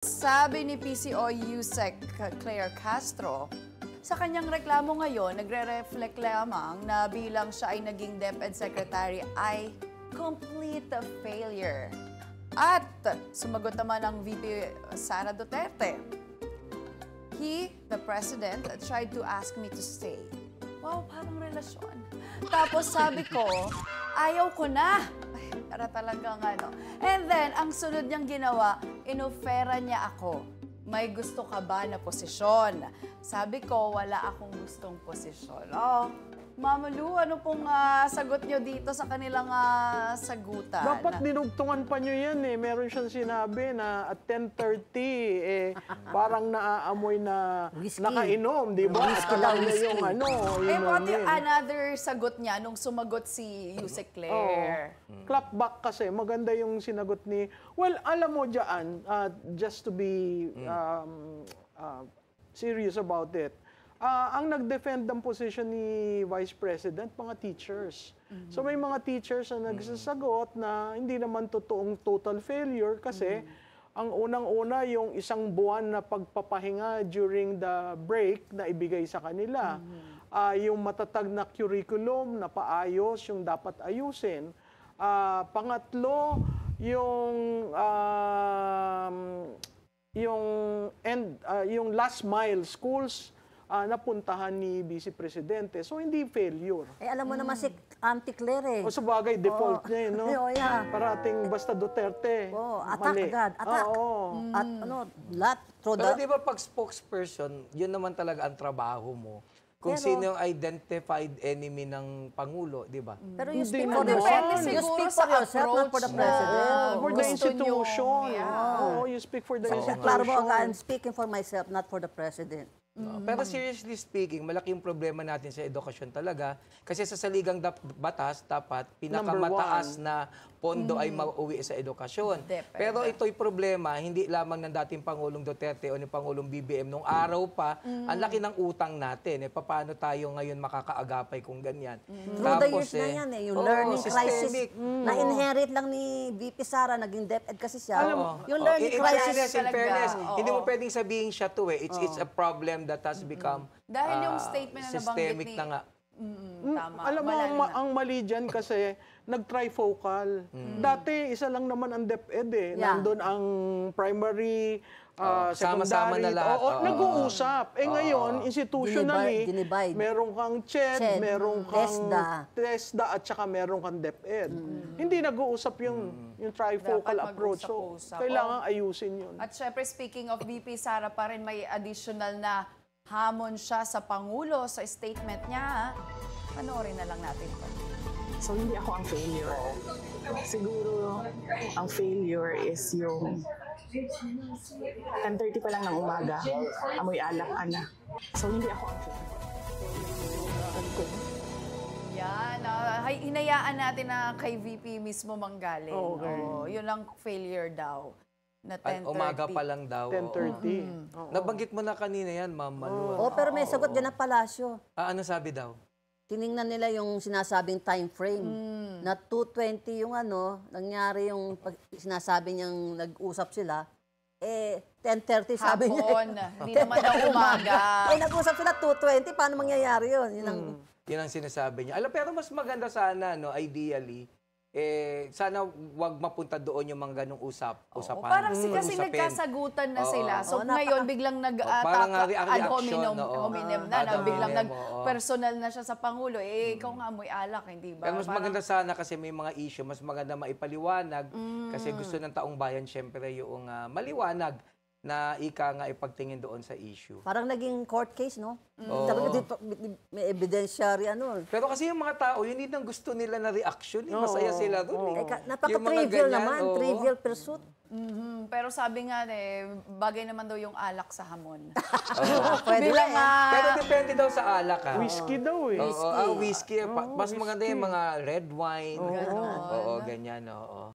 Sabi ni PCO Yusek Claire Castro, sa kanyang reklamo ngayon, nagre-reflect lamang na bilang siya ay naging DepEd Secretary ay complete failure. At sumagot naman ang VP Sara Duterte. He, the President, tried to ask me to stay. Wow, parang relasyon. Tapos sabi ko, ayaw ko na. Ay, para talagang ano. And then, ang sunod niyang ginawa, inofera niya ako. May gusto ka ba na posisyon? Sabi ko, wala akong gustong posisyon. Oh, Mama Lu, ano pong sagot niyo dito sa kanilang sagutan? Dapat dinugtungan pa nyo yan eh. Meron siyang sinabi na at 10:30, parang naaamoy na Whiskey. nakainom, di ba? Whiskey Alam daw, niya whiskey. yung ano. What yung another sagot niya nung sumagot si Yusek Claire? Clap back kasi, maganda yung sinagot ni... Well, alam mo dyan, just to be serious about it, ang nag-defend ng position ni Vice President, mga teachers. So may mga teachers na nagsasagot na hindi naman totoong total failure kasi ang unang-una yung isang buwan na pagpapahinga during the break na ibigay sa kanila. Yung matatag na curriculum na paayos, yung dapat ayusin. Pangatlo, yung last mile schools napuntahan ni Vice Presidente. So, hindi failure. Eh, alam mo naman si Auntie Claire eh. O sa bagay, default niya, no? Oo, yeah. Parating basta Duterte. Oo, attack mali. agad, attack. Oo. At ano, lahat, through Pero the... di ba pag spokesperson, yun naman talaga ang trabaho mo. Kung Pero- sino yung identified enemy ng Pangulo, di ba? Pero you Hindi speak for naman. yourself. Depende You siguro speak sa for yourself, not for the approach president. For the Gusto institution. nyo, yeah. Oo, you speak for the institution. Klaro mo, I'm speaking for myself, not for the president. Pero seriously speaking, malaking problema natin sa edukasyon talaga. Kasi sa saligang batas, dapat pinakamataas na pondo ay mauwi sa edukasyon. Depende. Pero ito'y problema, hindi lamang ng dating Pangulong Duterte o ni Pangulong BBM. Nung araw pa, ang laki ng utang natin. Paano tayo ngayon makakaagapay kung ganyan? Through the years na yan eh, yung learning crisis systemic. na-inherit lang ni VP Sara, naging DepEd kasi siya. Yung Oo. learning In crisis... fairness, in talaga. fairness, Oo. hindi mo pwedeng sabihin siya to eh. It's a problem that has become Dahil yung statement na nabanggit systemic ni... na nga. Tama. Alam mo, Malalim na. ang mali dyan kasi nag-trifocal. Dati, isa lang naman ang DepEd eh. Yeah. Nandun ang primary, sama-sama secondary. na lahat. Oo, nag-uusap. Ngayon, institutionally, Dinivide. meron kang CHED, meron kang TESDA, at saka meron kang DepEd. Hindi nag-uusap yung trifocal Dapat approach. So, mag-usap-usap. kailangan ayusin yun. At syempre, speaking of VP Sara pa rin, may additional na hamon siya sa Pangulo sa statement niya. Panoorin na lang natin ito. So, hindi ako ang failure. Siguro, ang failure is yung 10:30 pa lang ng umaga, amoy alak ka na. So, hindi ako ang failure. Yan. Hinayaan natin na kay VP mismo manggaling. Oo, yun ang failure daw. Na 10:30. Umaga pa lang daw. 10:30. Oo. Nabanggit mo na kanina yan, Ma'am Malu. Oh, pero may sagot din ang palasyo. Ano sabi daw? Tiningnan nila yung sinasabing time frame. Na 2:20 yung ano, nangyari yung sinasabi niyang nag-usap sila. 10:30 sabi niya. Hapon. Hindi naman daw umaga. Nag-usap sila 2:20, paano mangyayari yun? Yun ang, Yan ang sinasabi niya. Pero mas maganda sana, no, ideally, sana wag mapunta doon yung mga ganong usapan. Parang kasi Usapin. nagkasagutan na sila. So Oo, ngayon, biglang parang nag-attack ad reaction, hominem ad na. Biglang hominem, oo. nag-personal na siya sa Pangulo. Ikaw nga amoy alak, hindi ba? Pero mas maganda sana kasi may mga issue, mas maganda maipaliwanag kasi gusto ng taong bayan syempre yung maliwanag na ika nga ipagtingin doon sa issue. parang naging court case, no? May evidentiary ano. Pero kasi yung mga tao, yun din ang gusto nila na reaction. Masaya sila doon. Eh, napaka-trivial naman, trivial pursuit. Pero sabi nga bagay naman daw yung alak sa hamon. Pwede Bilang, lang eh. Pero depende daw sa alak. Whiskey daw eh. Oo, whiskey. Mas maganda yung mga red wine. Oo, ganyan. Oo.